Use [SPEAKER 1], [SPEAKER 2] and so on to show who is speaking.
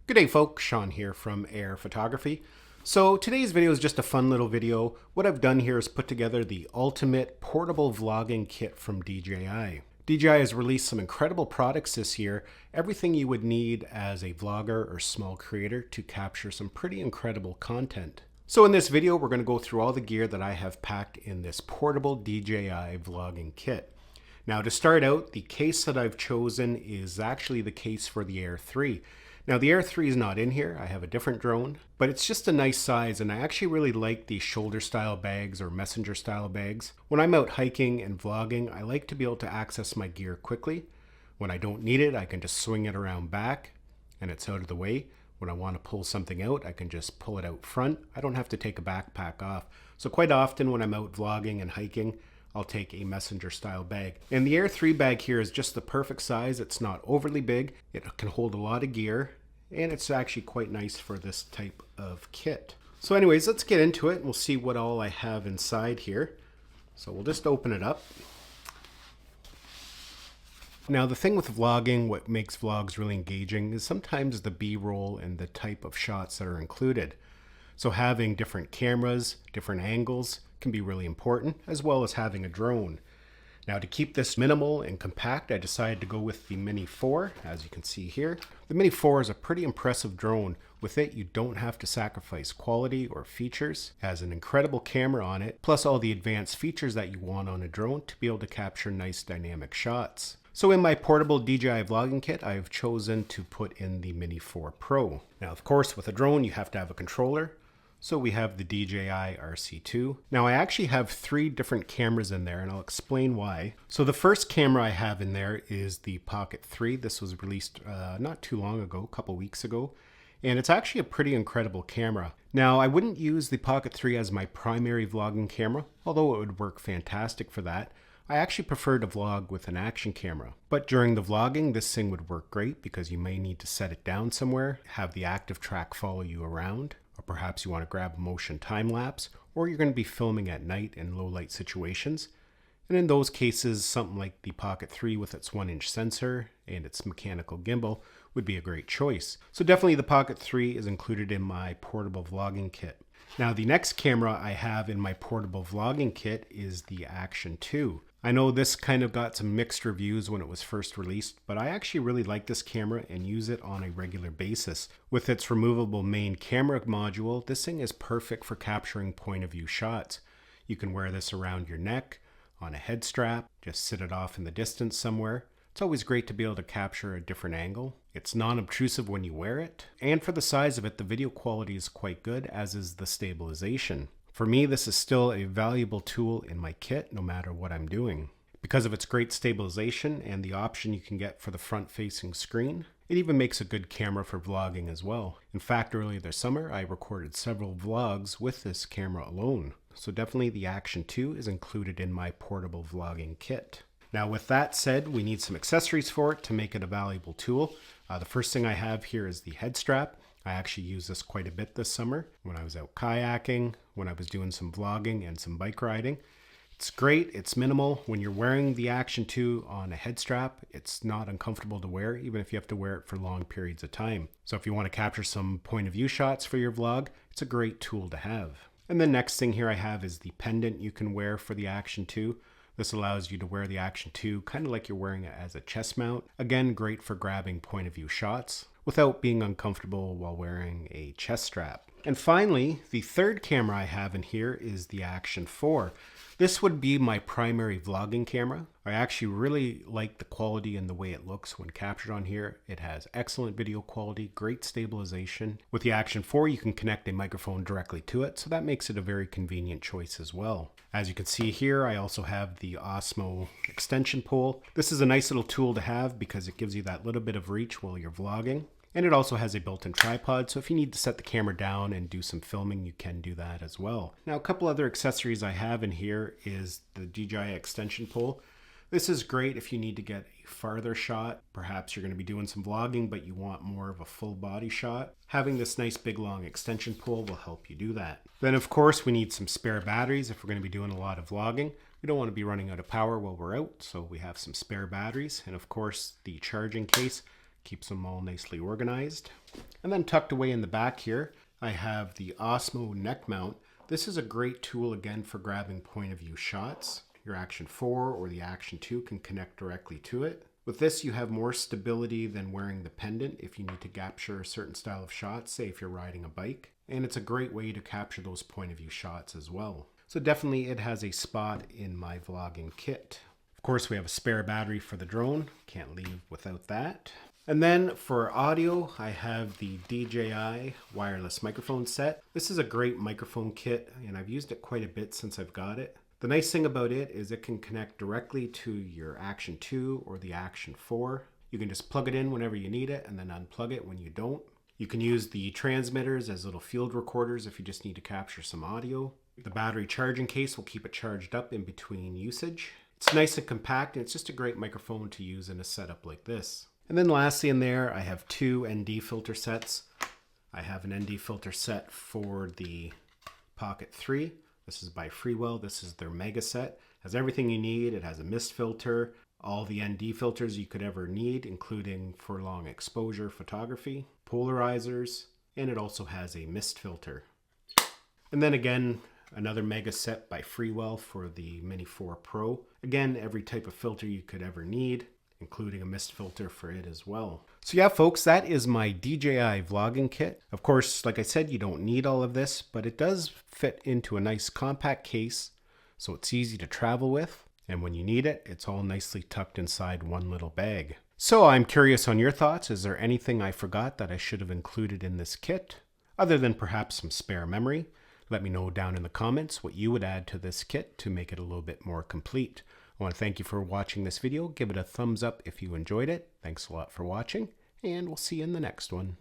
[SPEAKER 1] Good day folks, Sean here from Air Photography. So today's video is just a fun little video. What I've done here is put together the ultimate portable vlogging kit from DJI. DJI has released some incredible products this year, everything you would need as a vlogger or small creator to capture some pretty incredible content. So in this video, we're going to go through all the gear that I have packed in this portable DJI vlogging kit. Now to start out, the case that I've chosen is actually the case for the Air 3. Now the Air 3 is not in here, I have a different drone, but it's just a nice size and I actually really like these shoulder style bags or messenger style bags. When I'm out hiking and vlogging, I like to be able to access my gear quickly. When I don't need it, I can just swing it around back and it's out of the way. When I want to pull something out, I can just pull it out front. I don't have to take a backpack off. So quite often when I'm out vlogging and hiking, I'll take a messenger style bag. And the Air 3 bag here is just the perfect size. It's not overly big. It can hold a lot of gear and it's actually quite nice for this type of kit. So anyways, let's get into it and we'll see what all I have inside here. So we'll just open it up. Now the thing with vlogging, what makes vlogs really engaging is sometimes the B-roll and the type of shots that are included. So having different cameras, different angles can be really important, as well as having a drone. Now to keep this minimal and compact, I decided to go with the Mini 4, as you can see here. The Mini 4 is a pretty impressive drone. With it, you don't have to sacrifice quality or features. It has an incredible camera on it, plus all the advanced features that you want on a drone to be able to capture nice dynamic shots. So in my portable DJI vlogging kit, I have chosen to put in the Mini 4 Pro. Now of course, with a drone, you have to have a controller. So we have the DJI RC2. Now I actually have 3 different cameras in there and I'll explain why. So the first camera I have in there is the Pocket 3. This was released not too long ago, a couple weeks ago. And it's actually a pretty incredible camera. Now I wouldn't use the Pocket 3 as my primary vlogging camera, although it would work fantastic for that. I actually prefer to vlog with an action camera. But during the vlogging, this thing would work great because you may need to set it down somewhere, have the active track follow you around. Or perhaps you want to grab a motion time lapse, or you're going to be filming at night in low light situations. And in those cases, something like the Pocket 3 with its 1-inch sensor and its mechanical gimbal would be a great choice. So definitely the Pocket 3 is included in my portable vlogging kit. Now the next camera I have in my portable vlogging kit is the Action 2. I know this kind of got some mixed reviews when it was first released, but I actually really like this camera and use it on a regular basis. With its removable main camera module, this thing is perfect for capturing point of view shots. You can wear this around your neck, on a head strap, just sit it off in the distance somewhere. It's always great to be able to capture a different angle. It's non-obtrusive when you wear it, and for the size of it, the video quality is quite good, as is the stabilization. For me, this is still a valuable tool in my kit, no matter what I'm doing. Because of its great stabilization and the option you can get for the front-facing screen, it even makes a good camera for vlogging as well. In fact, earlier this summer, I recorded several vlogs with this camera alone. So definitely the Action 2 is included in my portable vlogging kit. Now with that said, we need some accessories for it to make it a valuable tool. The first thing I have here is the head strap. I actually used this quite a bit this summer when I was out kayaking, when I was doing some vlogging and some bike riding. It's great, it's minimal. When you're wearing the Action 2 on a head strap, it's not uncomfortable to wear, even if you have to wear it for long periods of time. So if you want to capture some point of view shots for your vlog, it's a great tool to have. And the next thing here I have is the pendant you can wear for the Action 2. This allows you to wear the Action 2 kind of like you're wearing it as a chest mount. Again, great for grabbing point of view shots without being uncomfortable while wearing a chest strap. And finally, the third camera I have in here is the Action 4. This would be my primary vlogging camera. I actually really like the quality and the way it looks when captured on here. It has excellent video quality, great stabilization. With the Action 4, you can connect a microphone directly to it, so that makes it a very convenient choice as well. As you can see here, I also have the Osmo extension pole. This is a nice little tool to have because it gives you that little bit of reach while you're vlogging. And it also has a built-in tripod, so if you need to set the camera down and do some filming, you can do that as well. Now, a couple other accessories I have in here is the DJI extension pole. This is great if you need to get a farther shot. Perhaps you're going to be doing some vlogging, but you want more of a full body shot. Having this nice big long extension pole will help you do that. Then of course we need some spare batteries if we're going to be doing a lot of vlogging. We don't want to be running out of power while we're out, so we have some spare batteries. And of course the charging case Keeps them all nicely organized. And then tucked away in the back here, I have the Osmo neck mount. This is a great tool again for grabbing point of view shots. Your Action 4 or the Action 2 can connect directly to it. With this, you have more stability than wearing the pendant if you need to capture a certain style of shots, say if you're riding a bike. And it's a great way to capture those point of view shots as well. So definitely it has a spot in my vlogging kit. Of course, we have a spare battery for the drone. Can't leave without that. And then for audio, I have the DJI wireless microphone set. This is a great microphone kit, and I've used it quite a bit since I've got it. The nice thing about it is it can connect directly to your Action 2 or the Action 4. You can just plug it in whenever you need it and then unplug it when you don't. You can use the transmitters as little field recorders if you just need to capture some audio. The battery charging case will keep it charged up in between usage. It's nice and compact, and it's just a great microphone to use in a setup like this. And then lastly in there, I have two ND filter sets. I have an ND filter set for the Pocket 3. This is by Freewell. This is their mega set. It has everything you need. It has a mist filter, all the ND filters you could ever need, including for long exposure photography, polarizers, and it also has a mist filter. And then again, another mega set by Freewell for the Mini 4 Pro. Again, every type of filter you could ever need, including a mist filter for it as well. So yeah, folks, that is my DJI vlogging kit. Of course, like I said, you don't need all of this, but it does fit into a nice compact case, so it's easy to travel with. And when you need it, it's all nicely tucked inside one little bag. So I'm curious on your thoughts. Is there anything I forgot that I should have included in this kit, other than perhaps some spare memory? Let me know down in the comments what you would add to this kit to make it a little bit more complete. I want to thank you for watching this video. Give it a thumbs up if you enjoyed it. Thanks a lot for watching, and we'll see you in the next one.